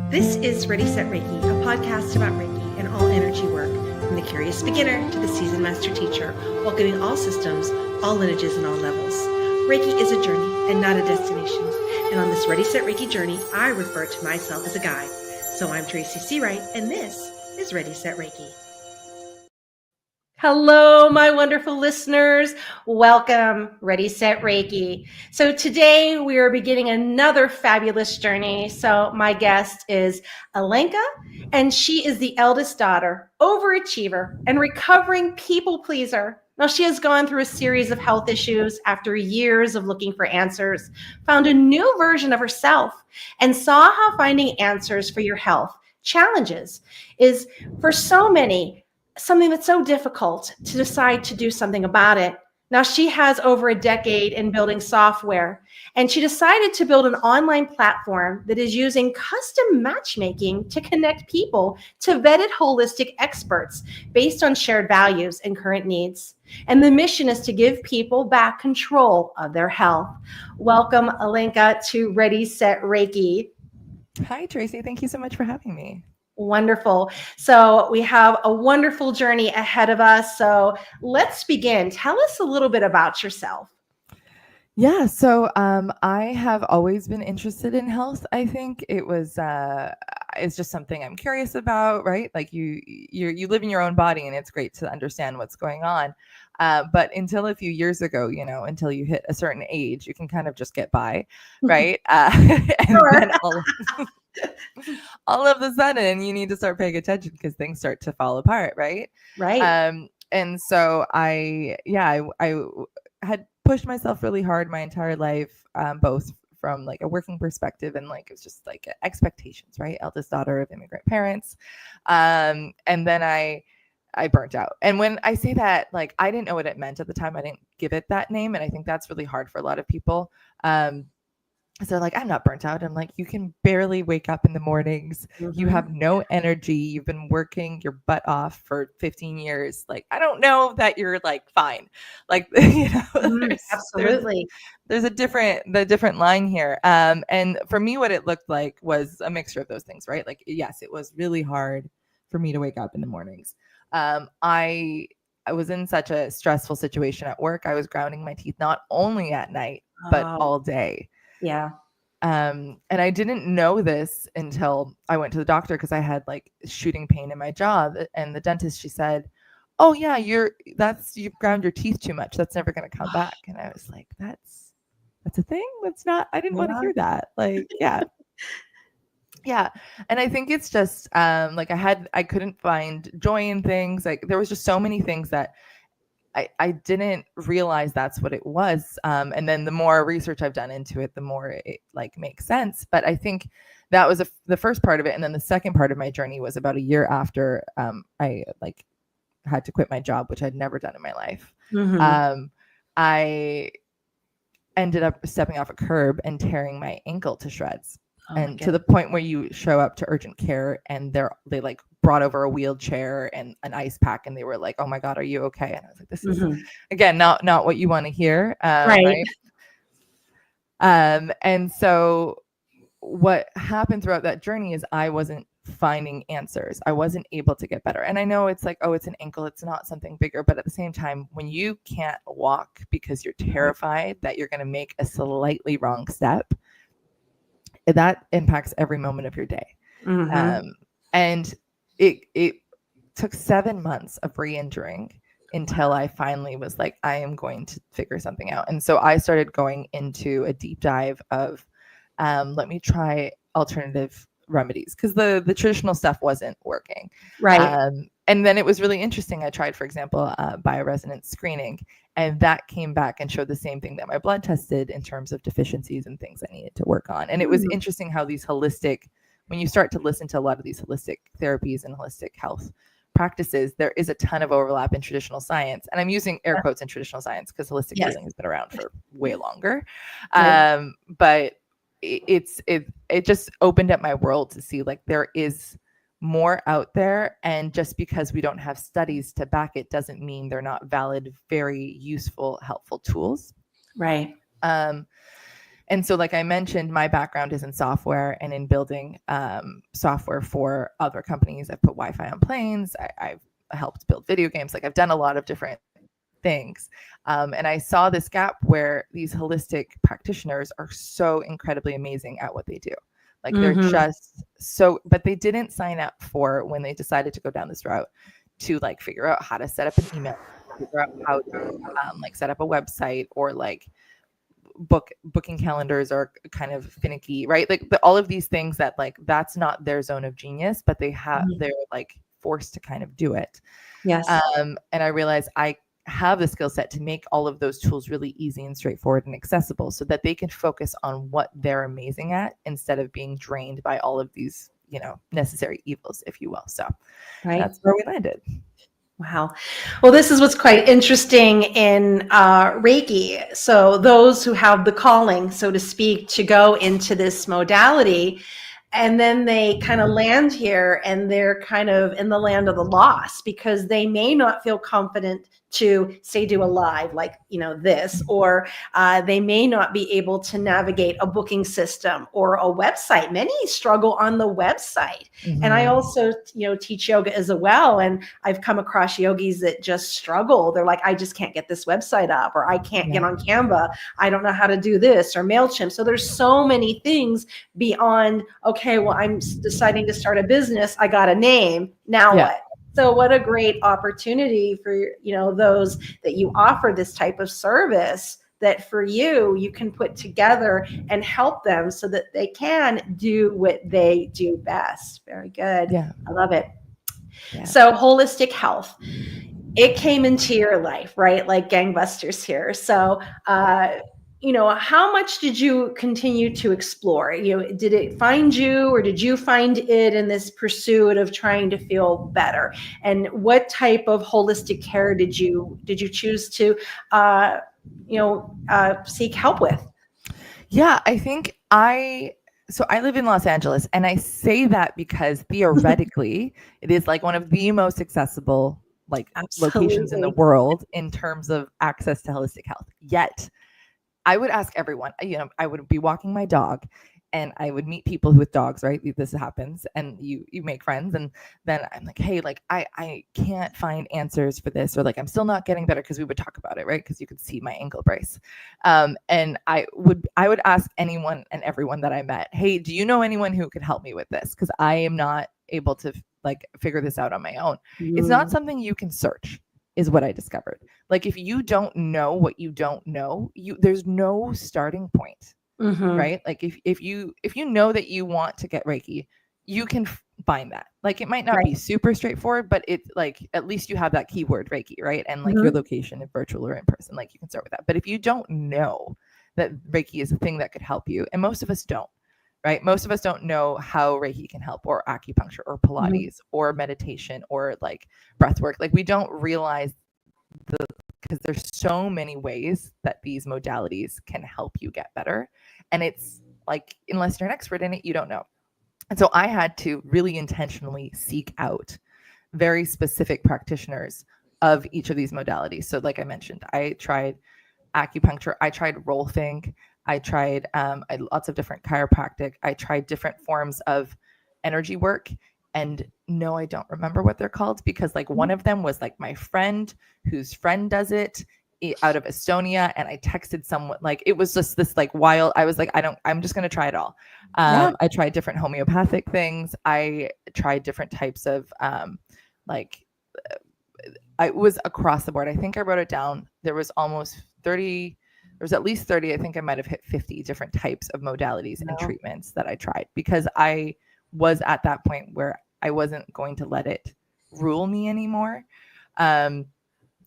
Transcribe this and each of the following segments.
This is Ready, Set, Reiki, a podcast about Reiki and all energy work, from the curious beginner to the seasoned master teacher, welcoming all systems, all lineages, and all levels. Reiki is a journey and not a destination. And on this Ready, Set, Reiki journey, I refer to myself as a guide. So I'm Tracy C. Wright, and this is Ready, Set, Reiki. Hello, my wonderful listeners. Welcome, Ready, Set, Reiki. So today we are beginning another fabulous journey. So my guest is Alenka, and she is the eldest daughter, overachiever, and recovering people pleaser. Now, she has gone through a series of health issues after years of looking for answers, found a new version of herself, and saw how finding answers for your health challenges is, for so many, something that's so difficult to decide to do something about it. Now, she has over a decade in building software, and she decided to build an online platform that is using custom matchmaking to connect people to vetted holistic experts based on shared values and current needs. And the mission is to give people back control of their health. Welcome, Alenka, to Ready, Set, Reiki. Hi, Tracy. Thank you so much for having me. Wonderful. So we have a wonderful journey ahead of us. So let's begin. Tell us a little bit about yourself. Yeah. So I have always been interested in health. I think it's just something I'm curious about, right? Like you live in your own body, and it's great to understand what's going on. But until a few years ago, until you hit a certain age, you can kind of just get by, right? And Sure. then all of a sudden you need to start paying attention because things start to fall apart, right? Right. And so I had pushed myself really hard my entire life, both from like a working perspective and like it's just like expectations, right? Eldest daughter of immigrant parents. And then I burnt out. And when I say that, like, I didn't know what it meant at the time. I didn't give it that name. And I think that's really hard for a lot of people. So like, I'm not burnt out. I'm like, you can barely wake up in the mornings. Mm-hmm. You have no energy. You've been working your butt off for 15 years. Like, I don't know that you're like fine. Like, Absolutely. There's the different line here. And for me, what it looked like was a mixture of those things, right? Like, yes, it was really hard for me to wake up in the mornings. I was in such a stressful situation at work. I was grounding my teeth, not only at night, but all day. Yeah. And I didn't know this until I went to the doctor because I had like shooting pain in my jaw. And the dentist, she said, "Oh yeah, you've ground your teeth too much. That's never going to come back." And I was like, that's a thing. That's not, I didn't want to hear that. Like, yeah. Yeah. And I think it's just like I couldn't find joy in things. Like there was just so many things that I didn't realize that's what it was. And then the more research I've done into it, the more it like makes sense. But I think that was the first part of it. And then the second part of my journey was about a year after I like had to quit my job, which I'd never done in my life. Mm-hmm. I ended up stepping off a curb and tearing my ankle to shreds. And to the point where you show up to urgent care and they like brought over a wheelchair and an ice pack and they were like, "Oh my God, are you okay?" And I was like, this is again, not what you want to hear. Right. And so what happened throughout that journey is I wasn't finding answers. I wasn't able to get better. And I know it's like, oh, it's an ankle. It's not something bigger. But at the same time, when you can't walk because you're terrified that you're going to make a slightly wrong step, that impacts every moment of your day. And it took 7 months of re-injuring until I finally was like, I am going to figure something out. And so I started going into a deep dive of let me try alternative remedies because the traditional stuff wasn't working. Right. And then it was really interesting. I tried, for example, bioresonance screening, and that came back and showed the same thing that my blood tested in terms of deficiencies and things I needed to work on. And it was interesting how these when you start to listen to a lot of these holistic therapies and holistic health practices, there is a ton of overlap in traditional science. And I'm using air quotes in traditional science because holistic healing has been around for way longer. But it just opened up my world to see like there is more out there, and just because we don't have studies to back it doesn't mean they're not valid, very useful, helpful tools. Right. And so, like I mentioned, my background is in software and in building software for other companies. I've put Wi-Fi on planes. I've helped build video games. Like I've done a lot of different things. And I saw this gap where these holistic practitioners are so incredibly amazing at what they do. Like they're just so, but they didn't sign up for, when they decided to go down this route, to like figure out how to set up an email, figure out how to like set up a website, or like booking calendars are kind of finicky, right? Like all of these things that like, that's not their zone of genius, but they have, they're like forced to kind of do it. Yes. And I realized I have the skill set to make all of those tools really easy and straightforward and accessible, so that they can focus on what they're amazing at, instead of being drained by all of these, you know, necessary evils, if you will. So that's where we landed. Wow. Well, this is what's quite interesting in Reiki. So those who have the calling, so to speak, to go into this modality, and then they kind of land here and they're kind of in the land of the lost, because they may not feel confident to say do a live like, you know, this, or they may not be able to navigate a booking system or a website. Many struggle on the website. And I also, you know, teach yoga as well. And I've come across yogis that just struggle. They're like, I just can't get this website up, or I can't get on Canva. I don't know how to do this, or MailChimp. So there's so many things beyond, okay, well, I'm deciding to start a business. I got a name. Now what? So what a great opportunity for, you know, those that you offer this type of service, that for you, you can put together and help them so that they can do what they do best. Very good. Yeah. I love it. Yeah. So holistic health, it came into your life, right? Like gangbusters here. So, you know, how much did you continue to explore? You know, did it find you, or did you find it in this pursuit of trying to feel better? And what type of holistic care did you choose to, seek help with? Yeah, I think so I live in Los Angeles, and I say that because theoretically it is like one of the most accessible like locations in the world in terms of access to holistic health. Yet I would ask everyone, you know, I would be walking my dog and I would meet people with dogs, right? This happens, and you make friends, and then I'm like, hey, like I can't find answers for this, or like I'm still not getting better, because we would talk about it, right? Because you could see my ankle brace. And I would ask anyone and everyone that I met, hey, do you know anyone who could help me with this? Because I am not able to like figure this out on my own. It's not something you can search, is what I discovered. Like if you don't know what you don't know, there's no starting point. Right? Like if you know that you want to get Reiki, you can find that. Like it might not be super straightforward, but it's like at least you have that keyword Reiki, right? And like your location, if virtual or in person, like you can start with that. But if you don't know that Reiki is a thing that could help you, and most of us don't, right? Most of us don't know how Reiki can help, or acupuncture, or Pilates, or meditation, or like breath work. Like we don't realize because there's so many ways that these modalities can help you get better. And it's like, unless you're an expert in it, you don't know. And so I had to really intentionally seek out very specific practitioners of each of these modalities. So like I mentioned, I tried acupuncture, I tried roll think, I tried lots of different chiropractic, I tried different forms of energy work. And no, I don't remember what they're called, because like one of them was like my friend whose friend does it out of Estonia. And I texted someone, like, it was just this like wild, I was like, I'm just going to try it all. I tried different homeopathic things. I tried different types of I was across the board. I think I wrote it down. There was almost 30, there was at least 30. I think I might've hit 50 different types of modalities and treatments that I tried, because I was at that point where I wasn't going to let it rule me anymore.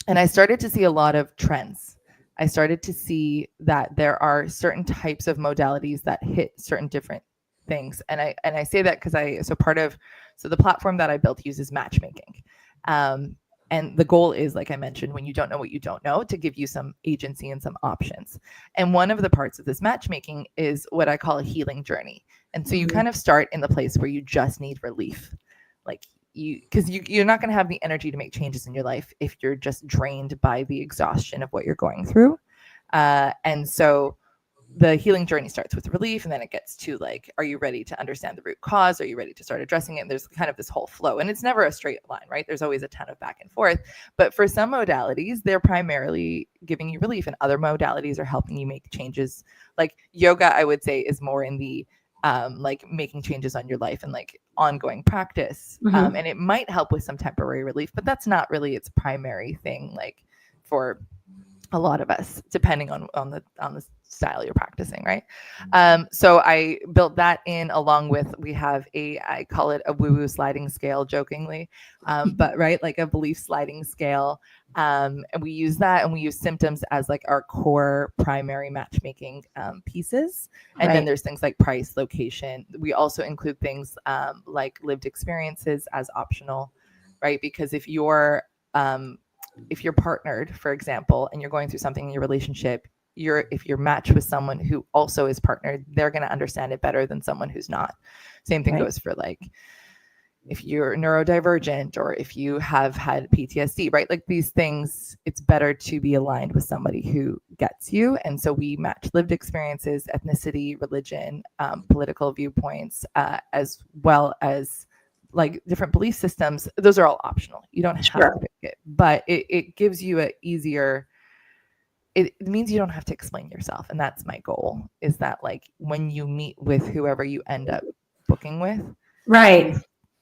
And I started to see a lot of trends. I started to see that there are certain types of modalities that hit certain different things. And I say that because so the platform that I built uses matchmaking. And the goal is, like I mentioned, when you don't know what you don't know, to give you some agency and some options. And one of the parts of this matchmaking is what I call a healing journey. And so you kind of start in the place where you just need relief. Like because you're not going to have the energy to make changes in your life if you're just drained by the exhaustion of what you're going through. And so the healing journey starts with relief, and then it gets to like, are you ready to understand the root cause? Are you ready to start addressing it? And there's kind of this whole flow, and it's never a straight line, right? There's always a ton of back and forth. But for some modalities, they're primarily giving you relief, and other modalities are helping you make changes. Like yoga, I would say, is more in the like making changes on your life and like ongoing practice. Mm-hmm. And it might help with some temporary relief, but that's not really its primary thing, like for a lot of us, depending on the style you're practicing, right? So I built that in along with, we have I call it a woo-woo sliding scale jokingly, but right, like a belief sliding scale. And we use that, and we use symptoms as like our core primary matchmaking pieces. And Right. then there's things like price, location. We also include things like lived experiences as optional, right? Because if you're partnered, for example, and you're going through something in your relationship, if you're matched with someone who also is partnered, they're going to understand it better than someone who's not. Same thing goes for like if you're neurodivergent or if you have had PTSD, right? Like these things, it's better to be aligned with somebody who gets you. And so we match lived experiences, ethnicity, religion, political viewpoints, as well as like different belief systems. Those are all optional. You don't have to pick it, but it gives you a easier, it means you don't have to explain yourself. And that's my goal, is that like when you meet with whoever you end up booking with, right?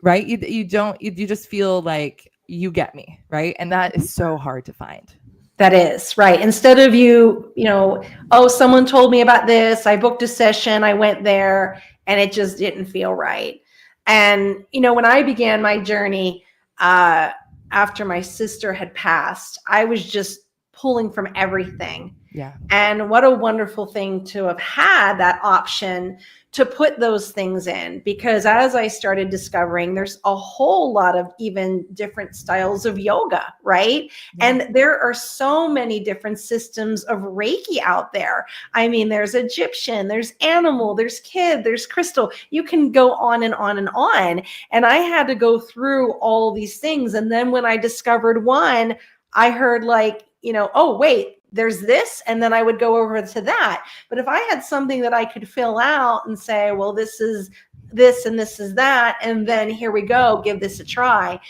You just feel like you get me, right? And that is so hard to find. That is right. Instead of you know, oh, someone told me about this, I booked a session, I went there, and it just didn't feel right. And, you know, when I began my journey, after my sister had passed, I was just pulling from everything. Yeah. And what a wonderful thing to have had that option to put those things in, because as I started discovering, there's a whole lot of even different styles of yoga, right? Yeah. And there are so many different systems of Reiki out there. I mean, there's Egyptian, there's animal, there's kid, there's crystal. You can go on and on and on. And I had to go through all these things. And then when I discovered one, I heard like, you know, oh, wait, there's this, and then I would go over to that. But if I had something that I could fill out and say, well, this is this and this is that, and then here we go, give this a try,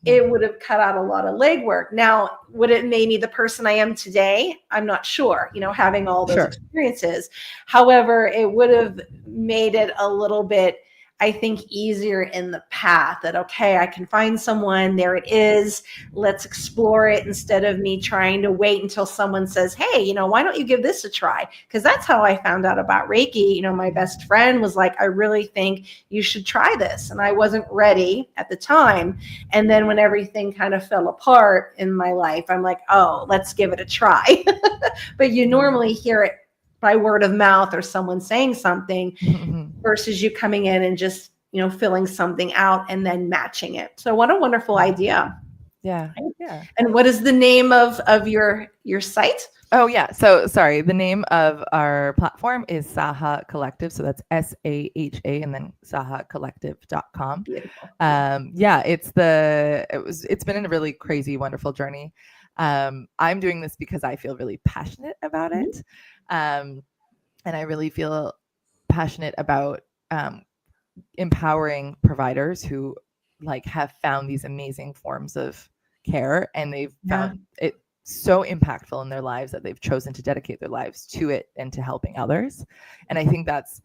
it would have cut out a lot of legwork. Now, would it make me the person I am today? I'm not sure, you know, having all those experiences. However, it would have made it a little bit, I think, easier in the path that, okay, I can find someone, there it is, let's explore it, instead of me trying to wait until someone says, hey, you know, why don't you give this a try? Because that's how I found out about Reiki. You know, my best friend was like, I really think you should try this. And I wasn't ready at the time. And then when everything kind of fell apart in my life, I'm like, oh, let's give it a try. But you normally hear it by word of mouth or someone saying something versus you coming in and just, you know, filling something out and then matching it. So what a wonderful idea. Yeah. Yeah. And what is the name of your site? Oh yeah. So sorry. The name of our platform is Saha Collective. So that's SAHA and then sahacollective.com. Yeah, it's been a really crazy, wonderful journey. I'm doing this because I feel really passionate about it. And I really feel passionate about empowering providers who like have found these amazing forms of care, and they've found it so impactful in their lives that they've chosen to dedicate their lives to it and to helping others. And I think that's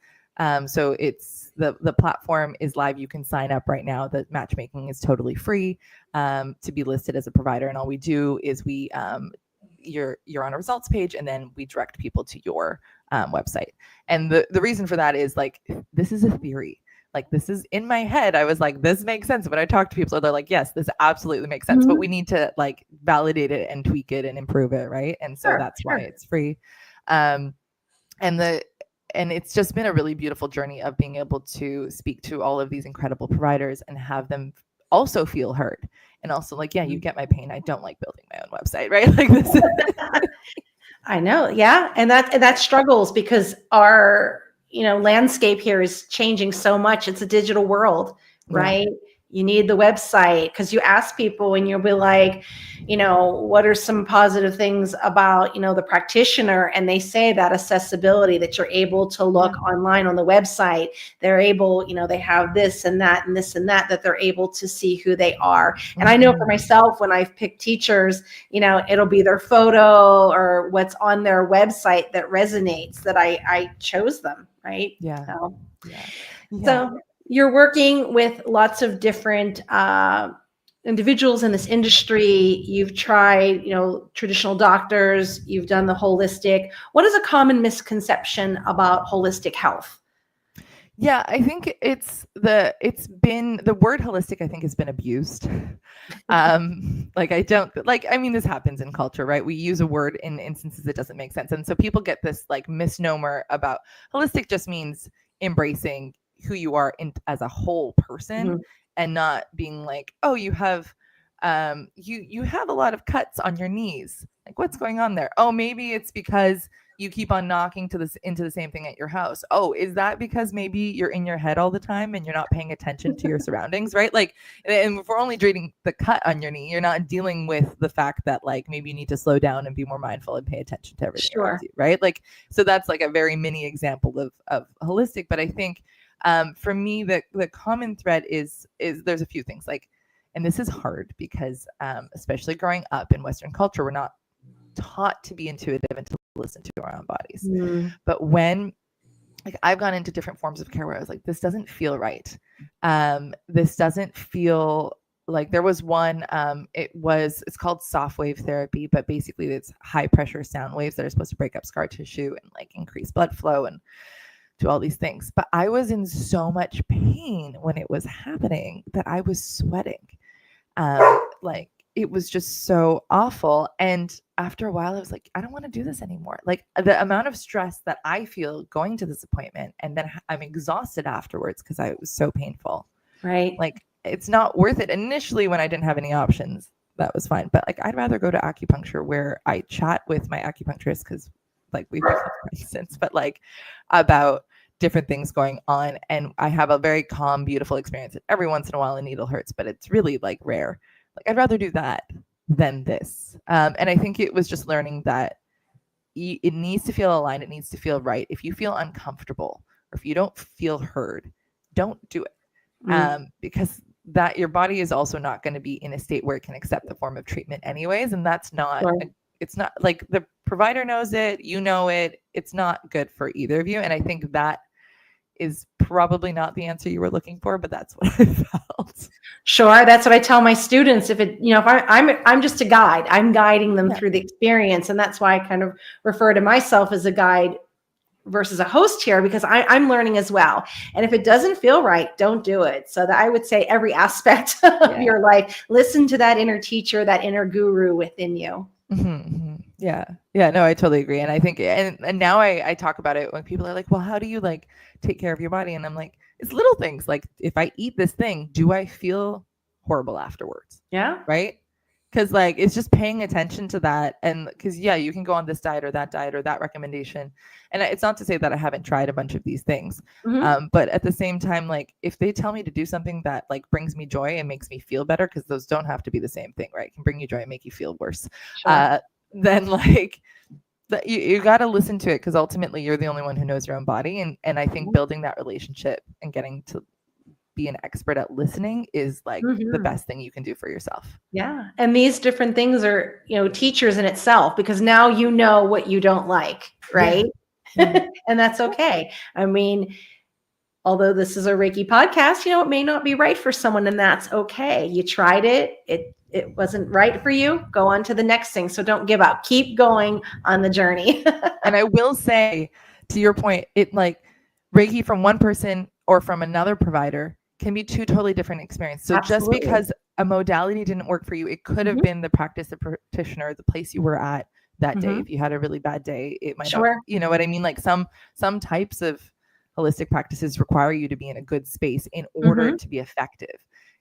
so it's the platform is live. You can sign up right now. The matchmaking is totally free to be listed as a provider, and all we do is we you're on a results page, and then we direct people to your website. And the reason for that is like, this is a theory. Like, this is in my head. I was like, this makes sense. When I talk to people, they're like, yes, this absolutely makes sense. But we need to like validate it and tweak it and improve it, right? And so that's why it's free. And it's just been a really beautiful journey of being able to speak to all of these incredible providers and have them also feel heard. And also like, yeah, you get my pain. I don't like building my own website, right? Like this. I know. Yeah. And that struggles because our, you know, landscape here is changing so much. It's a digital world, right? You need the website, because you ask people and you'll be like, what are some positive things about, the practitioner? And they say that accessibility, that you're able to look online on the website. They're able, they have this and that and this and that they're able to see who they are. And I know for myself, when I've picked teachers, it'll be their photo or what's on their website that resonates, that I chose them. Right. Yeah. So you're working with lots of different individuals in this industry. You've tried, traditional doctors. You've done the holistic. What is a common misconception about holistic health? Yeah, I think the word holistic, I think, has been abused. This happens in culture, right? We use a word in instances that doesn't make sense. And so people get this like misnomer about holistic just means embracing who you are as a whole person, and not being like, oh, you have you have a lot of cuts on your knees. Like, what's going on there? Oh, maybe it's because you keep on knocking into the same thing at your house. Oh, is that because maybe you're in your head all the time and you're not paying attention to your surroundings, right? Like, and if we're only treating the cut on your knee, you're not dealing with the fact that like maybe you need to slow down and be more mindful and pay attention to everything around you, right? Like, so that's like a very mini example of holistic. But I think for me, the common thread is there's a few things, like, and this is hard because especially growing up in Western culture, we're not taught to be intuitive and to listen to our own bodies. But when like I've gone into different forms of care where I was like, this doesn't feel right. This doesn't feel like, there was one, it's called soft wave therapy, but basically it's high pressure sound waves that are supposed to break up scar tissue and like increase blood flow and do all these things. But I was in so much pain when it was happening that I was sweating. Like, it was just so awful. And after a while, I was like, I don't want to do this anymore. Like, the amount of stress that I feel going to this appointment, and then I'm exhausted afterwards because it was so painful. Right. Like, it's not worth it. Initially, when I didn't have any options, that was fine. But like, I'd rather go to acupuncture, where I chat with my acupuncturist, because like we've become friends since, but like about different things going on. And I have a very calm, beautiful experience. Every once in a while, a needle hurts, but it's really like rare. Like, I'd rather do that than this. And I think it was just learning that it needs to feel aligned. It needs to feel right. If you feel uncomfortable or if you don't feel heard, don't do it. Because that your body is also not going to be in a state where it can accept the form of treatment anyways. And that's not, it's not like, the provider knows it, you know it, it's not good for either of you. And I think that is probably not the answer you were looking for, but that's what I felt. Sure. That's what I tell my students. If I'm just a guide, I'm guiding them through the experience. And that's why I kind of refer to myself as a guide versus a host here, because I'm learning as well. And if it doesn't feel right, don't do it. So that I would say every aspect of your life, listen to that inner teacher, that inner guru within you. Yeah. No, I totally agree. And I think, and now I talk about it when people are like, well, how do you like take care of your body? And I'm like, it's little things. Like, if I eat this thing, do I feel horrible afterwards? Yeah. Right. Because like, it's just paying attention to that. And because, you can go on this diet or that recommendation. And it's not to say that I haven't tried a bunch of these things. But at the same time, like, if they tell me to do something that like brings me joy and makes me feel better, because those don't have to be the same thing, right? It can bring you joy and make you feel worse. Then like, you got to listen to it, because ultimately you're the only one who knows your own body. And I think building that relationship and getting to be an expert at listening is like the best thing you can do for yourself. Yeah. And these different things are, teachers in itself, because now you know what you don't like, right? And that's okay. I mean, although this is a Reiki podcast, it may not be right for someone, and that's okay. You tried it. It wasn't right for you. Go on to the next thing. So don't give up. Keep going on the journey. And I will say, to your point, it like Reiki from one person or from another provider can be two totally different experiences. So just because a modality didn't work for you, it could have been the practice, the practitioner, the place you were at that day. If you had a really bad day, it might not, you know what I mean? Like, some types of holistic practices require you to be in a good space in order to be effective.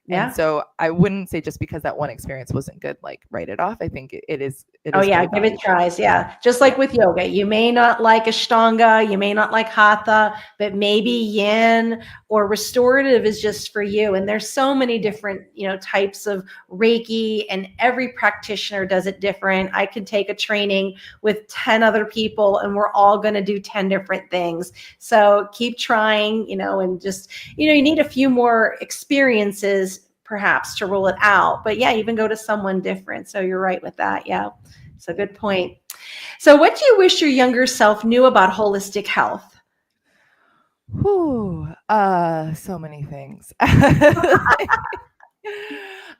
And so I wouldn't say just because that one experience wasn't good, like write it off. I think it is. Oh yeah, give it tries. Yeah. Just like with yoga, you may not like Ashtanga, you may not like Hatha, but maybe Yin or restorative is just for you. And there's so many different, types of Reiki, and every practitioner does it different. I could take a training with 10 other people and we're all going to do 10 different things. So keep trying, and just, you need a few more experiences perhaps to rule it out. But yeah, even go to someone different. So you're right with that. Yeah. So good point. So what do you wish your younger self knew about holistic health? So many things.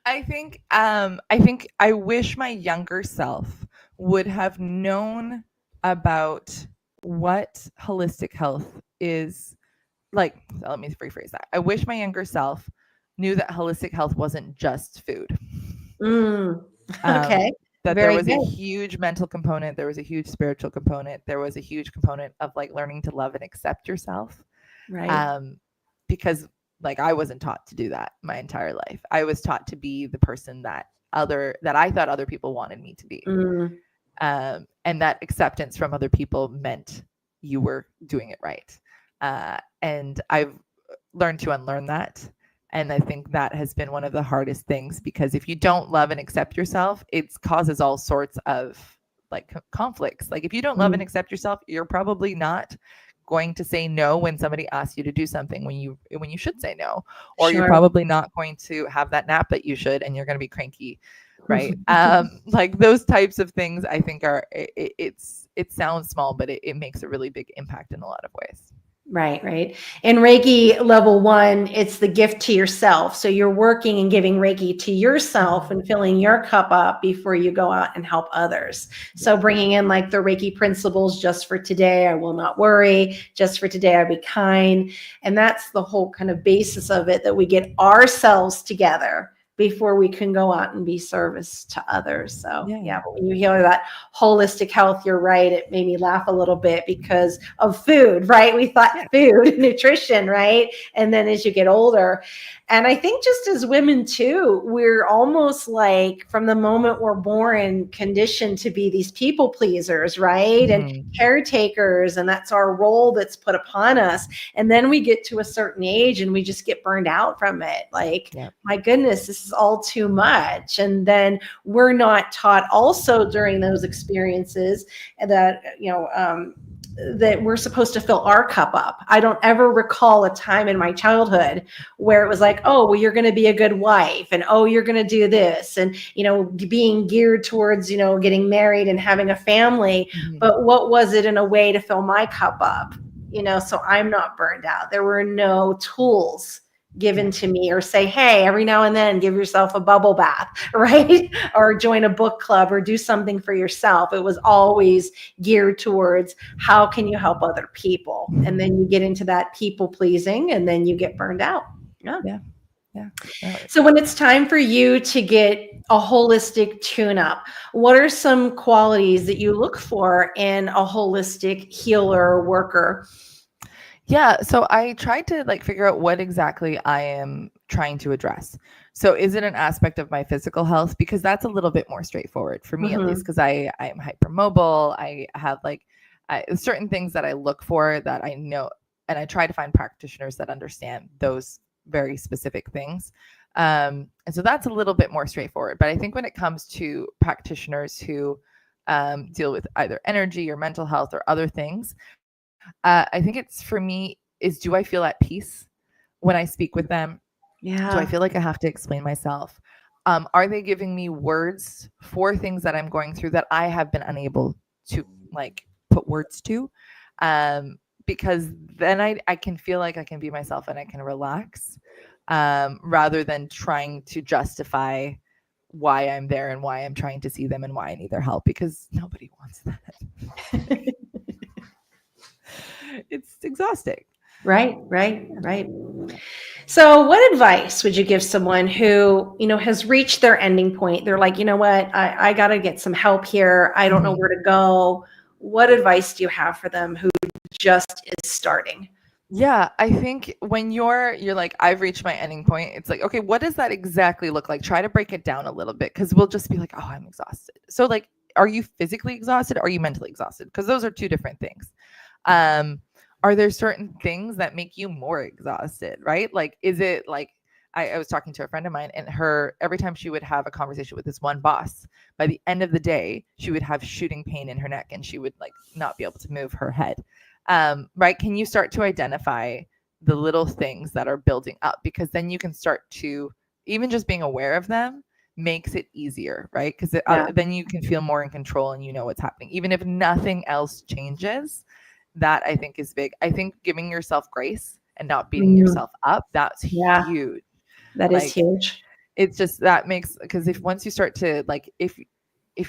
I think I wish my younger self would have known about what holistic health is like. Let me rephrase that. I wish my younger self knew that holistic health wasn't just food. Okay. That there was a huge mental component, there was a huge spiritual component, there was a huge component of like learning to love and accept yourself. Right. Because like I wasn't taught to do that my entire life. I was taught to be the person that I thought other people wanted me to be. And that acceptance from other people meant you were doing it right. And I've learned to unlearn that. And I think that has been one of the hardest things, because if you don't love and accept yourself, it causes all sorts of like conflicts. Like if you don't love and accept yourself, you're probably not going to say no when somebody asks you to do something when you should say no, or you're probably not going to have that nap that you should, and you're going to be cranky, right? Like those types of things, I think it sounds small, but it makes a really big impact in a lot of ways. Right. In Reiki level 1, it's the gift to yourself. So you're working and giving Reiki to yourself and filling your cup up before you go out and help others. So bringing in like the Reiki principles, just for today, I will not worry. Just for today, I'll be kind. And that's the whole kind of basis of it, that we get ourselves together before we can go out and be service to others. So but when you hear that holistic health, you're right. It made me laugh a little bit because of food, right? We thought food, nutrition, right? And then as you get older, and I think just as women too, we're almost like from the moment we're born conditioned to be these people pleasers, right? And caretakers, and that's our role that's put upon us. And then we get to a certain age and we just get burned out from it. Like, my goodness, this is all too much. And then we're not taught also during those experiences that, that we're supposed to fill our cup up. I don't ever recall a time in my childhood where it was like, oh, well, you're going to be a good wife, and oh, you're going to do this, and, being geared towards, getting married and having a family. But what was it in a way to fill my cup up? So I'm not burned out. There were no tools given to me, or say, hey, every now and then give yourself a bubble bath, right? Or join a book club, or do something for yourself. It was always geared towards how can you help other people? And then you get into that people pleasing, and then you get burned out. Yeah. So when it's time for you to get a holistic tune-up, what are some qualities that you look for in a holistic healer or worker? Yeah. So I tried to figure out what exactly I am trying to address. So is it an aspect of my physical health? Because that's a little bit more straightforward for me, at least, because I am hypermobile. I have certain things that I look for that I know, and I try to find practitioners that understand those very specific things. And so that's a little bit more straightforward. But I think when it comes to practitioners who deal with either energy or mental health or other things, I think it's, for me, is, do I feel at peace when I speak with them? Yeah. Do I feel like I have to explain myself? Are they giving me words for things that I'm going through that I have been unable to put words to? Because then I can feel like I can be myself and I can relax, rather than trying to justify why I'm there and why I'm trying to see them and why I need their help, because nobody wants that. It's exhausting. Right. So what advice would you give someone who, has reached their ending point? They're like, you know what, I got to get some help here. I don't know where to go. What advice do you have for them who just is starting? Yeah, I think when you're like, I've reached my ending point, it's like, okay, what does that exactly look like? Try to break it down a little bit, because we'll just be like, oh, I'm exhausted. So like, are you physically exhausted? Or are you mentally exhausted? Because those are two different things. Um, are there certain things that make you more exhausted, right? Like, is it like, I was talking to a friend of mine, and her, every time she would have a conversation with this one boss, by the end of the day, she would have shooting pain in her neck, and she would like not be able to move her head. Right? Can you start to identify the little things that are building up? Because then you can start to, even just being aware of them makes it easier, right? Because Yeah. then you can feel more in control and you know what's happening. Even if nothing else changes, that I think is big. I think giving yourself grace and not beating Mm, yourself up, that's yeah, huge. that is Like, huge. it's just, that makes, because if once you start to like, if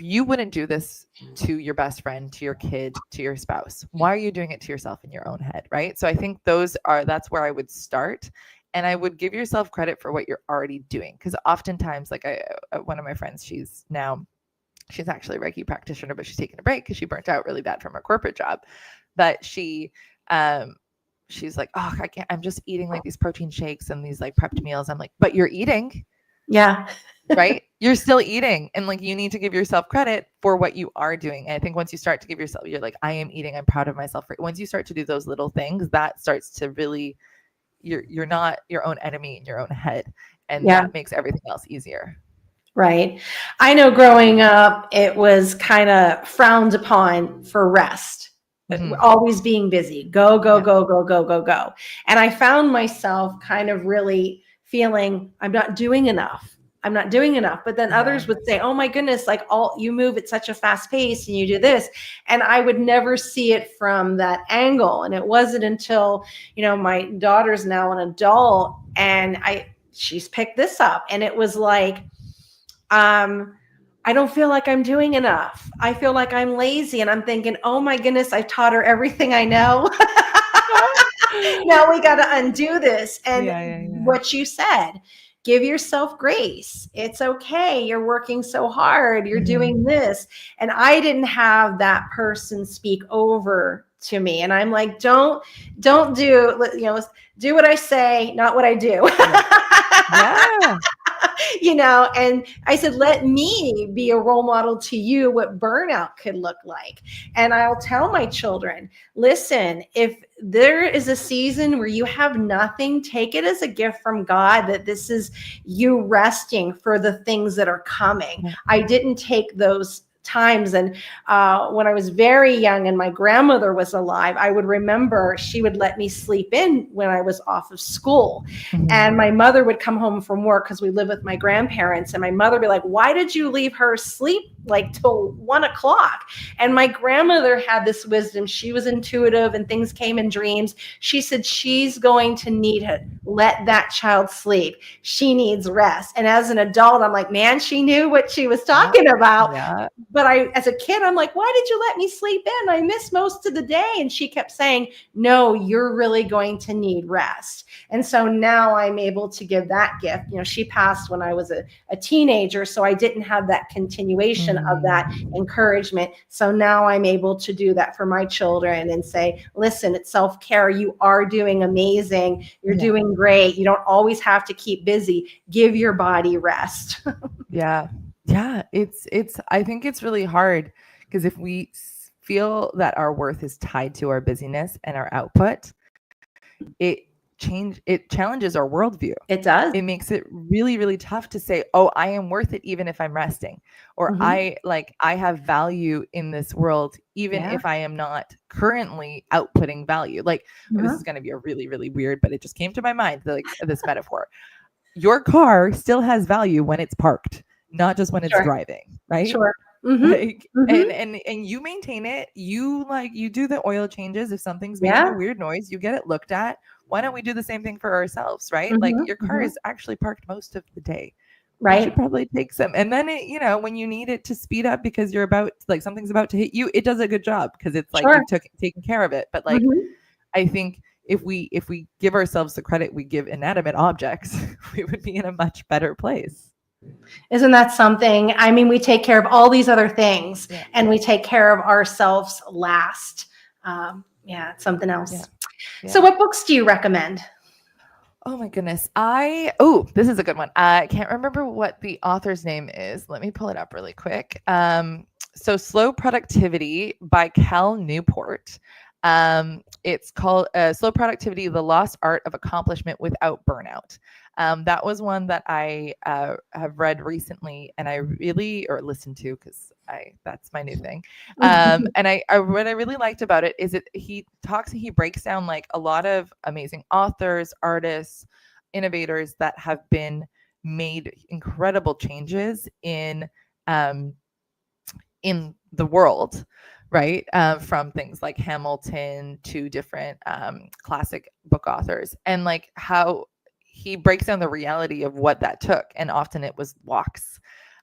you wouldn't do this to your best friend, to your kid, to your spouse, why are you doing it to yourself in your own head, right? So I think that's where I would start, and I would give yourself credit for what you're already doing, because oftentimes, like, one of my friends, she's actually a Reiki practitioner, but she's taking a break because she burnt out really bad from her corporate job. But she's like, oh, I can't, I'm just eating like these protein shakes and these like prepped meals. I'm like, but you're eating, Yeah. right? You're still eating. And like, you need to give yourself credit for what you are doing. And I think once you start to give yourself, you're like, I am eating, I'm proud of myself. Once you start to do those little things, that starts to really, you're not your own enemy in your own head. And Yeah. that makes everything else easier. Right. I know growing up, it was kind of frowned upon for rest, Mm-hmm. always being busy, go, go, Yeah. go, go, go, go, go. And I found myself kind of really feeling I'm not doing enough. I'm not doing enough. But then Yeah. others would say, oh my goodness, like all you move at such a fast pace and you do this. And I would never see it from that angle. And it wasn't until, my daughter's now an adult and she's picked this up. And it was like, I don't feel like I'm doing enough. I feel like I'm lazy. And I'm thinking, oh my goodness, I taught her everything I know. Now we got to undo this. And Yeah, yeah, yeah. what you said, give yourself grace. It's okay. You're working so hard. You're doing Mhm. this. And I didn't have that person speak over to me. And I'm like, don't do, do what I say, not what I do. Yeah. And I said, let me be a role model to you what burnout could look like. And I'll tell my children, listen, if there is a season where you have nothing, take it as a gift from God that this is you resting for the things that are coming. Yeah. I didn't take those times. And when I was very young and my grandmother was alive, I would remember she would let me sleep in when I was off of school. Mhm. And my mother would come home from work because we live with my grandparents. And my mother would be like, why did you leave her asleep like till 1:00? And my grandmother had this wisdom. She was intuitive and things came in dreams. She said, she's going to need it. Let that child sleep. She needs rest. And as an adult, I'm like, man, she knew what she was talking about. Yeah. But as a kid, I'm like, why did you let me sleep in? I missed most of the day. And she kept saying, no, you're really going to need rest. And so now I'm able to give that gift. She passed when I was a teenager, so I didn't have that continuation of that encouragement. So now I'm able to do that for my children and say, listen, it's self-care. You are doing amazing. You're Yeah. doing great. You don't always have to keep busy. Give your body rest. Yeah. Yeah. I think it's really hard, because if we feel that our worth is tied to our busyness and our output, it challenges our worldview. It does. It makes it really, really tough to say, oh, I am worth it even if I'm resting, or Mhm. I have value in this world even Yeah. if I am not currently outputting value. Like, this is going to be a really, really weird, but it just came to my mind, like this metaphor. Your car still has value when it's parked, not just when it's Sure. driving, right? Sure. Mhm. Like, Mhm. and you maintain it. You do the oil changes. If something's making Yeah. a weird noise, you get it looked at. Why don't we do the same thing for ourselves, right? Like, Mhm. your car Mhm. is actually parked most of the day. You should Right. probably take some. And then when you need it to speed up because you're about, like, something's about to hit you, it does a good job because it's like Sure. you've taken care of it. But like, Mhm. I think if we give ourselves the credit we give inanimate objects, we would be in a much better place. Isn't that something? I mean, we take care of all these other things Yeah. and we take care of ourselves last. Yeah, it's something Yeah. else. So what books do you recommend? Oh my goodness. This is a good one. I can't remember what the author's name is. Let me pull it up really quick. So Slow Productivity by Cal Newport. It's called Slow Productivity, The Lost Art of Accomplishment Without Burnout. That was one that I have read recently and or listened to, because that's my new thing. And what I really liked about it is he breaks down like a lot of amazing authors, artists, innovators that have been made incredible changes in the world, right? From things like Hamilton to different classic book authors, and like how he breaks down the reality of what that took. And often it was walks.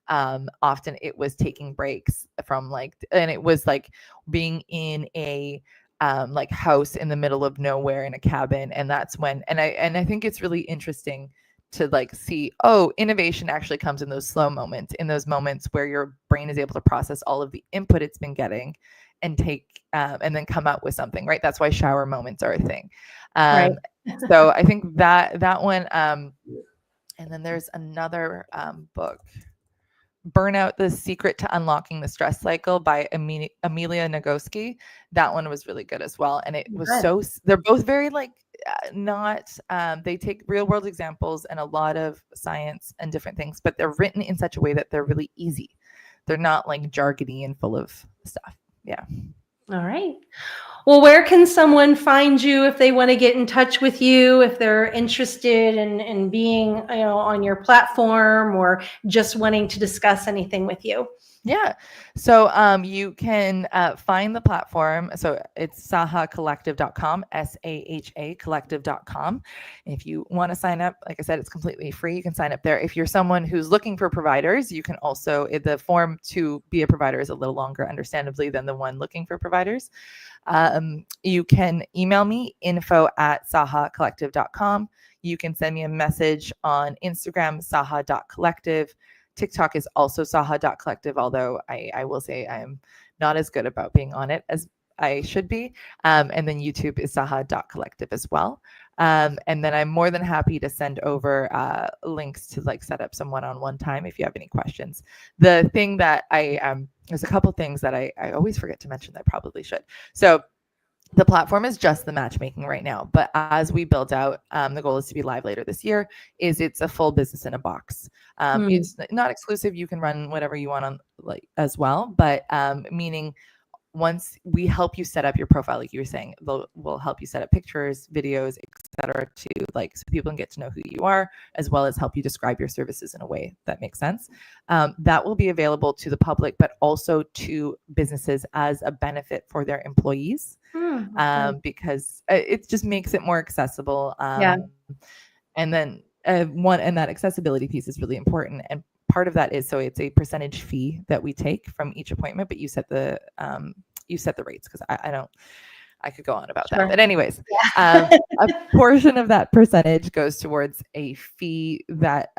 Often it was taking breaks from and it was like being in a like house in the middle of nowhere in a cabin. And that's when, and I think it's really interesting to like see, innovation actually comes in those slow moments, in those moments where your brain is able to process all of the input it's been getting and take and then come out with something, right? That's why shower moments are a thing. Right. So I think that one, and then there's another book, Burnout: The Secret to Unlocking the Stress Cycle by Amelia Nagoski. That one was really good as well. And it was they're both very they take real world examples and a lot of science and different things, but they're written in such a way that they're really easy. They're not like jargony and full of stuff. Yeah. All right. Well, where can someone find you if they want to get in touch with you, if they're interested in being, on your platform or just wanting to discuss anything with you? Yeah. So you can find the platform. So it's sahacollective.com, SAHA collective.com. If you want to sign up, like I said, it's completely free. You can sign up there. If you're someone who's looking for providers, you can also, the form to be a provider is a little longer, understandably, than the one looking for providers. You can email me, info@sahacollective.com. You can send me a message on Instagram, saha.collective. TikTok is also saha.collective, although I will say I'm not as good about being on it as I should be. And then YouTube is saha.collective as well. And then I'm more than happy to send over links to like set up some one-on-one time if you have any questions. The thing that there's a couple things that I always forget to mention that I probably should. So the platform is just the matchmaking right now, but as we build out, the goal is to be live later this year. It's a full business in a box. It's not exclusive. You can run whatever you want on as well, but meaning once we help you set up your profile, like you were saying, we'll help you set up pictures, videos, etc., to so people can get to know who you are, as well as help you describe your services in a way that makes sense. That will be available to the public, but also to businesses as a benefit for their employees, because it just makes it more accessible. And then and that accessibility piece is really important. And part of that is, so it's a percentage fee that we take from each appointment, but you set the rates, because I could go on about that. But anyways, a portion of that percentage goes towards a fee that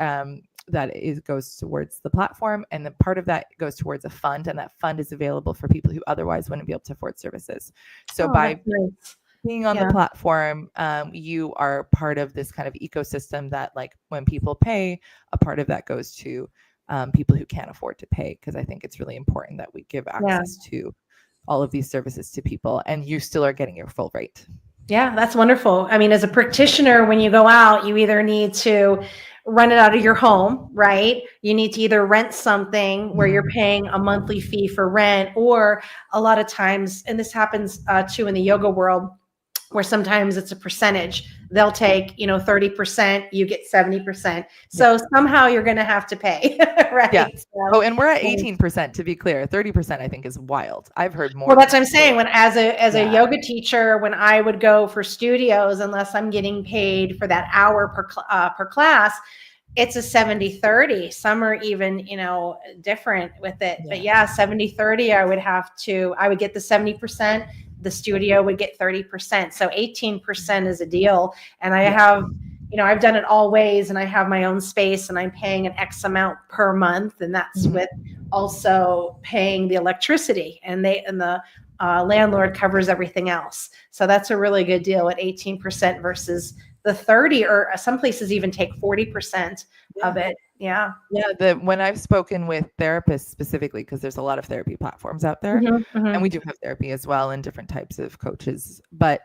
goes towards the platform, and then part of that goes towards a fund, and that fund is available for people who otherwise wouldn't be able to afford services. So by being on the platform, you are part of this kind of ecosystem that, like, when people pay, a part of that goes to people who can't afford to pay, because I think it's really important that we give access to all of these services to people, and you still are getting your full rate. Yeah, that's wonderful. I mean, as a practitioner, when you go out, you either need to run it out of your home, right? You need to either rent something where you're paying a monthly fee for rent, or a lot of times, and this happens too in the yoga world, where sometimes it's a percentage. They'll take, 30%, you get 70%. So somehow you're going to have to pay, right? Yeah. So, and we're at 18%, to be clear. 30% I think is wild. I've heard more. Well, that's what I'm saying. When as a yoga teacher, when I would go for studios, unless I'm getting paid for that hour per class, it's a 70-30. Some are even, different with it. But 70-30, I would get the 70%. The studio would get 30%. So 18% is a deal. And I have, I've done it all ways, and I have my own space, and I'm paying an X amount per month. And that's with also paying the electricity and the landlord covers everything else. So that's a really good deal at 18% versus the 30, or some places even take 40% of it. Yeah. Yeah. When I've spoken with therapists specifically, because there's a lot of therapy platforms out there, and we do have therapy as well and different types of coaches, but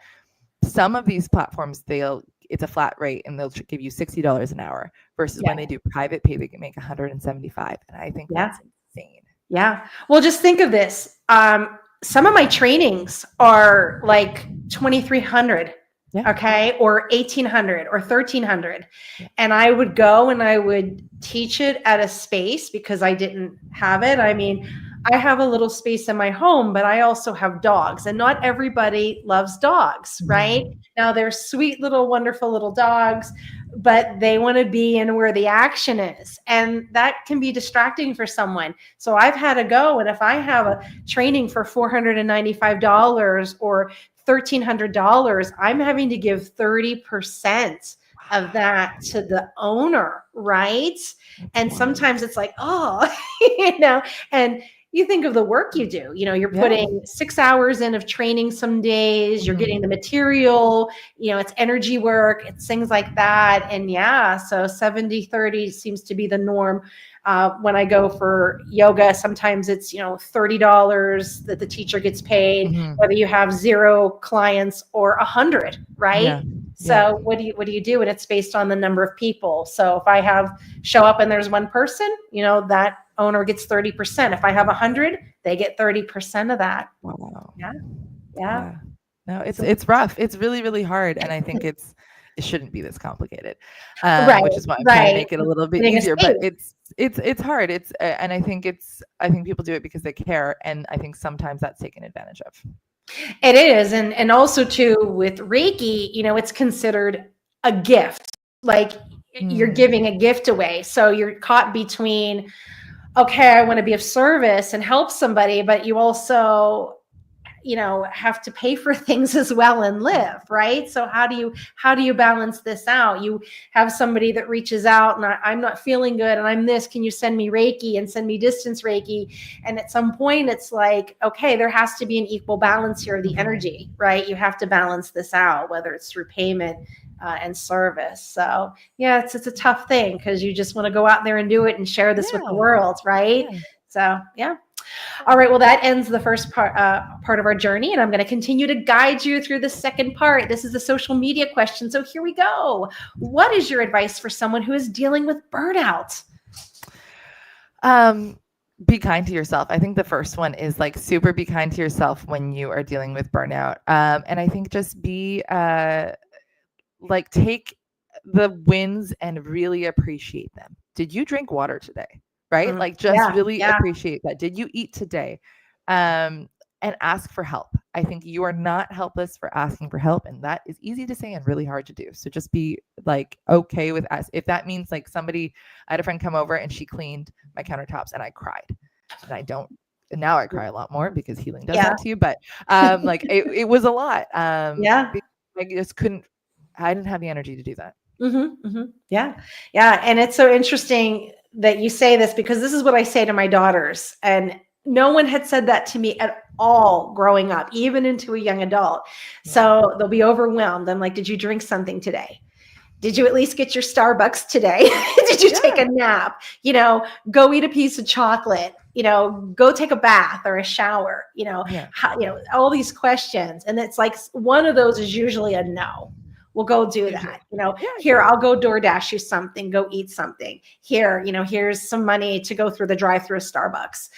some of these platforms, it's a flat rate and they'll give you $60 an hour versus when they do private pay, they can make $175. And I think that's insane. Yeah. Well, just think of this. Some of my trainings are like 2,300. Yeah. Okay. Or 1,800 or 1,300. Yeah. And I would go and I would teach it at a space because I didn't have it. I mean, I have a little space in my home, but I also have dogs, and not everybody loves dogs, right? Now they're sweet little, wonderful little dogs, but they want to be in where the action is. And that can be distracting for someone. So I've had to go. And if I have a training for $495 or $1,300, I'm having to give 30% of that to the owner, right? And sometimes it's like, oh, and you think of the work you do, you're putting 6 hours in of training some days, you're getting the material, it's energy work, it's things like that. And so 70-30 seems to be the norm. When I go for yoga, sometimes it's, $30 that the teacher gets paid, whether you have 0 clients or 100, right? Yeah. So what do you do? And it's based on the number of people. So if I show up and there's one person, that owner gets 30%. If I have 100, they get 30% of that. Wow. Yeah. No, it's rough. It's really, really hard. And I think it shouldn't be this complicated, which is why I'm trying to make it a little bit easier, but it's hard. And I think people do it because they care. And I think sometimes that's taken advantage of. It is. And also too, with Reiki, it's considered a gift. Like you're giving a gift away. So you're caught between, okay, I want to be of service and help somebody, but you also, have to pay for things as well and live, right? So how do you balance this out? You have somebody that reaches out and I'm not feeling good and I'm this, can you send me Reiki and send me distance Reiki? And at some point it's like, okay, there has to be an equal balance here of the energy, right? You have to balance this out, whether it's through payment and service. So it's a tough thing because you just want to go out there and do it and share this with the world, right? So all right. Well, that ends the first part of our journey, and I'm going to continue to guide you through the second part. This is the social media question. So here we go. What is your advice for someone who is dealing with burnout? Be kind to yourself. I think the first one is like super be kind to yourself when you are dealing with burnout. And I think just be take the wins and really appreciate them. Did you drink water today? Right? Really appreciate that. Did you eat today? And ask for help. I think you are not helpless for asking for help. And that is easy to say and really hard to do. So just be okay with us. If that means I had a friend come over and she cleaned my countertops and I cried. And now I cry a lot more because healing does that to you. But it was a lot. I just I didn't have the energy to do that. Yeah. And it's so interesting that you say this because this is what I say to my daughters, and no one had said that to me at all growing up, even into a young adult. So they'll be overwhelmed. I'm like, did you drink something today? Did you at least get your Starbucks today? Did you take a nap? Go eat a piece of chocolate, go take a bath or a shower, all these questions. And it's like one of those is usually a no. We'll go do that. Here, I'll go DoorDash you something, go eat something. Here, here's some money to go through the drive-through of Starbucks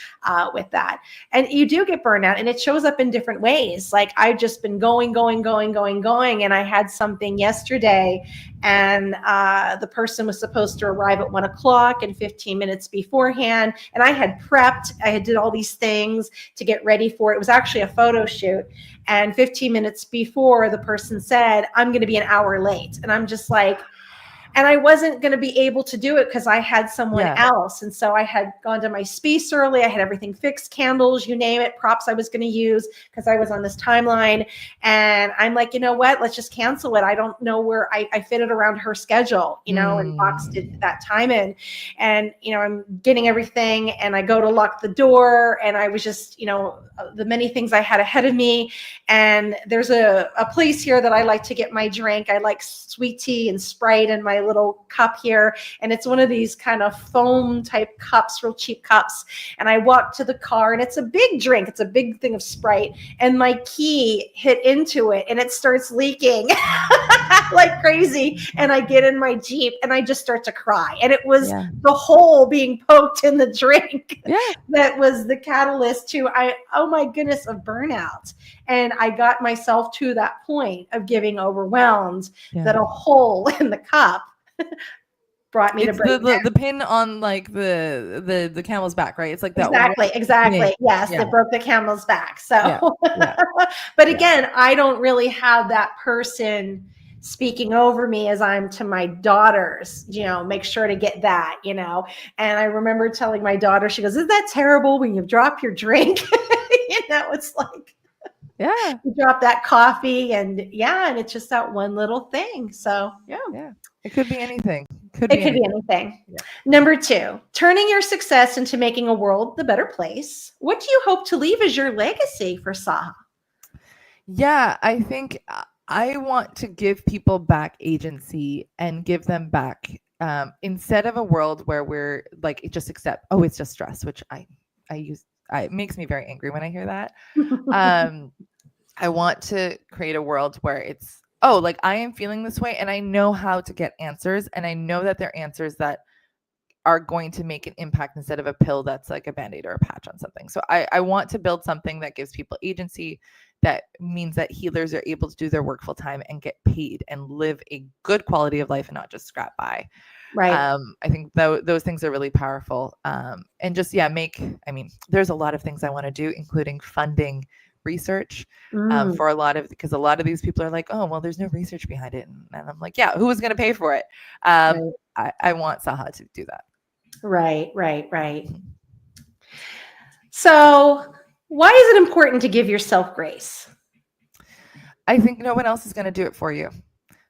with that. And you do get burnout and it shows up in different ways. Like I've just been going. And I had something yesterday and the person was supposed to arrive at 1:00 and 15 minutes beforehand. And I had prepped, I had did all these things to get ready for it. It was actually a photo shoot. And 15 minutes before, the person said, I'm going to be an hour late. And I'm just like, and I wasn't going to be able to do it because I had someone Yeah. else. And so I had gone to my space early. I had everything fixed, candles, you name it, props I was going to use because I was on this timeline. And I'm like, you know what? Let's just cancel it. I don't know where I fit it around her schedule, and boxed it that time in. And, I'm getting everything and I go to lock the door and I was just, the many things I had ahead of me. And there's a place here that I like to get my drink. I like sweet tea and Sprite in my little cup here. And it's one of these kind of foam type cups, real cheap cups. And I walk to the car and it's a big drink. It's a big thing of Sprite. And my key hit into it and it starts leaking like crazy. And I get in my Jeep and I just start to cry. And it was the hole being poked in the drink that was the catalyst to, oh my goodness, of burnout. And I got myself to that point of getting overwhelmed that a hole in the cup brought me to break down. The pin on like the camel's back, right? It's like that. Exactly. Yes, it broke the camel's back. So, but again, I don't really have that person speaking over me as I'm to my daughters, make sure to get that, and I remember telling my daughter, she goes, "Isn't that terrible when you drop your drink?" It's like, you drop that coffee and it's just that one little thing. So it could be anything. It could be anything. Yeah. Number 2, turning your success into making a world the better place. What do you hope to leave as your legacy for Saha? Yeah, I think I want to give people back agency and give them back instead of a world where we're like, just accept, it's just stress, which I use. It makes me very angry when I hear that. I want to create a world where it's, like I am feeling this way and I know how to get answers. And I know that they're answers that are going to make an impact instead of a pill that's like a Band-Aid or a patch on something. So I want to build something that gives people agency. That means that healers are able to do their work full time and get paid and live a good quality of life and not just scrap by. Right. I think those things are really powerful. And just, there's a lot of things I want to do, including funding research because a lot of these people are like, oh, well, there's no research behind it. And I'm like, who is going to pay for it? I want Saha to do that. Right. So why is it important to give yourself grace? I think no one else is going to do it for you.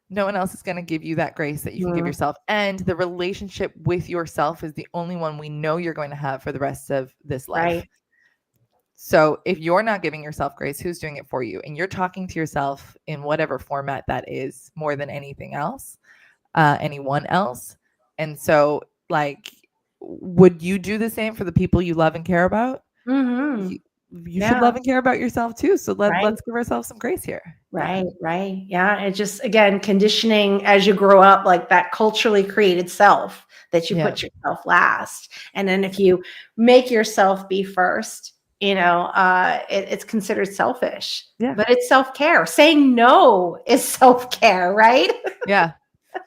No one else is going to give you that grace that you can give yourself. And the relationship with yourself is the only one we know you're going to have for the rest of this life. Right. So if you're not giving yourself grace, who's doing it for you? And you're talking to yourself in whatever format that is more than anything else, anyone else. And so like, would you do the same for the people you love and care about? Mm-hmm. You should love and care about yourself too. So let's give ourselves some grace here. Right. Yeah. It just, again, conditioning as you grow up, like that culturally created self that you put yourself last. And then if you make yourself be first, it's considered selfish, but it's self-care. Saying no is self-care, right? Yeah.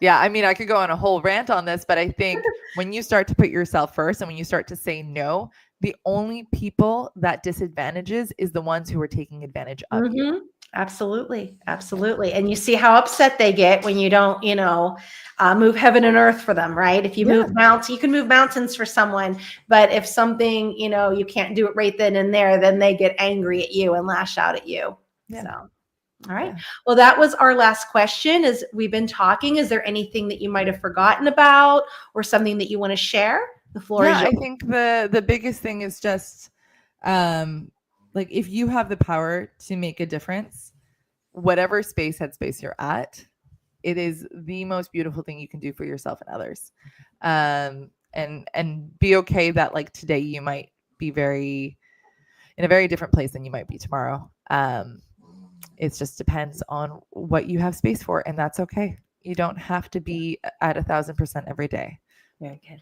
I mean, I could go on a whole rant on this, but I think when you start to put yourself first and when you start to say no, the only people that disadvantages is the ones who are taking advantage of you. Absolutely. And you see how upset they get when you don't, move heaven and earth for them, right? If you move mountains, you can move mountains for someone, but if something, you can't do it right then and there, then they get angry at you and lash out at you. Yeah. So, all right. Yeah. Well, that was our last question. As we've been talking, is there anything that you might have forgotten about or something that you want to share? The floor is yours. I think the biggest thing is just like if you have the power to make a difference, whatever headspace you're at, it is the most beautiful thing you can do for yourself and others. And be okay that like today you might be in a very different place than you might be tomorrow. It just depends on what you have space for, and that's okay. You don't have to be at 1,000% every day. Very good.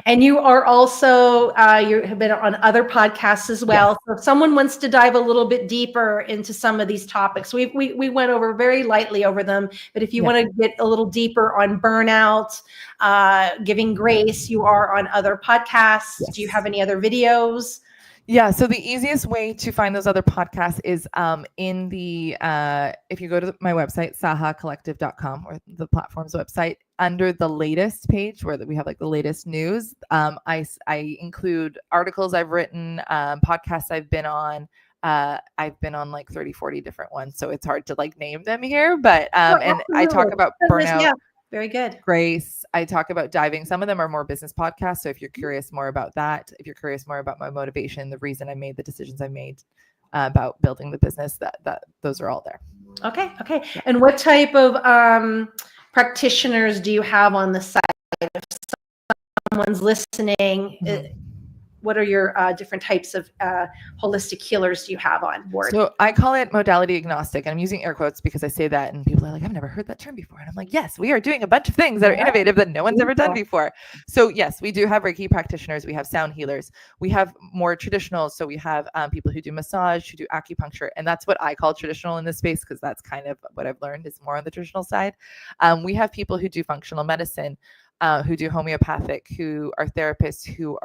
And you are also, you have been on other podcasts as well. Yes. So if someone wants to dive a little bit deeper into some of these topics, we went over very lightly over them, but if you want to get a little deeper on burnout, giving grace, you are on other podcasts. Yes. Do you have any other videos? Yeah. So the easiest way to find those other podcasts is in the if you go to my website, sahacollective.com, or the platform's website, under the latest page where we have like the latest news. I include articles I've written, podcasts I've been on. I've been on like 30, 40 different ones. So it's hard to like name them here. But and I talk about burnout. Yeah, very good. Grace. I talk about diving. Some of them are more business podcasts. So if you're curious more about that, if you're curious more about my motivation, the reason I made the decisions I made about building the business, that those are all there. Okay. And what type of practitioners do you have on the site? If someone's listening, what are your different types of holistic healers do you have on board? So I call it modality agnostic. And I'm using air quotes because I say that and people are like, I've never heard that term before. And I'm like, yes, we are doing a bunch of things that are innovative that no one's ever done before. So yes, we do have Reiki practitioners. We have sound healers. We have more traditional. So we have people who do massage, who do acupuncture. And that's what I call traditional in this space, because that's kind of what I've learned is more on the traditional side. We have people who do functional medicine, who do homeopathic, who are therapists, who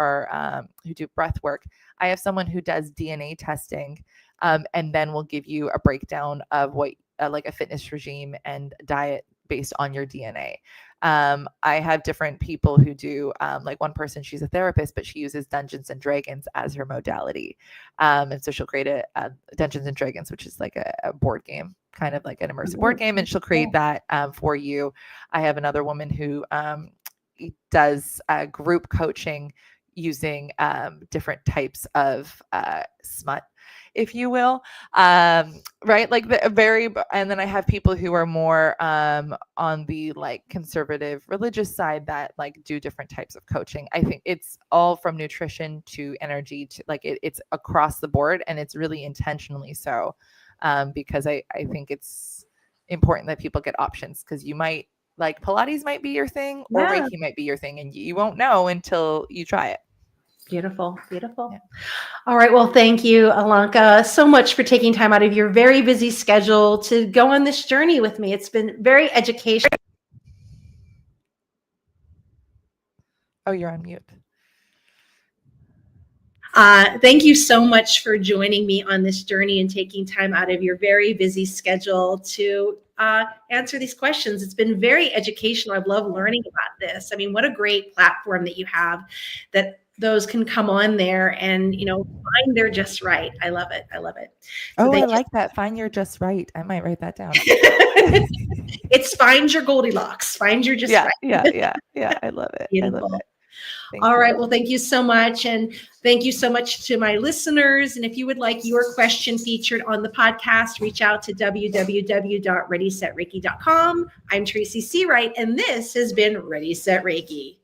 do breath work. I have someone who does DNA testing, and then will give you a breakdown of what like a fitness regime and diet based on your DNA. I have different people who do like one person, she's a therapist, but she uses Dungeons and Dragons as her modality. And so she'll create a Dungeons and Dragons, which is like a board game, kind of like an immersive board game, and she'll create that for you. I have another woman who does group coaching using different types of smut, if you will, right? Like and then I have people who are more on the like conservative religious side that like do different types of coaching. I think it's all from nutrition to energy to like it's across the board, and it's really intentionally so, because I think it's important that people get options, because you might like Pilates might be your thing, or Reiki might be your thing, and you won't know until you try it. Beautiful. Yeah. All right. Well, thank you, Alenka, so much for taking time out of your very busy schedule to go on this journey with me. It's been very educational. Oh, you're on mute. Thank you so much for joining me on this journey and taking time out of your very busy schedule to answer these questions. It's been very educational. I've loved learning about this. I mean, what a great platform that you have, that those can come on there and, find their just right. I love it. So I like that. Find your just right. I might write that down. It's find your Goldilocks. Find your just right. Yeah. I love it. Beautiful. I love it. All right. Well, thank you so much. And thank you so much to my listeners. And if you would like your question featured on the podcast, reach out to www.readysetreiki.com. I'm Tracy Seawright, and this has been Ready, Set, Reiki.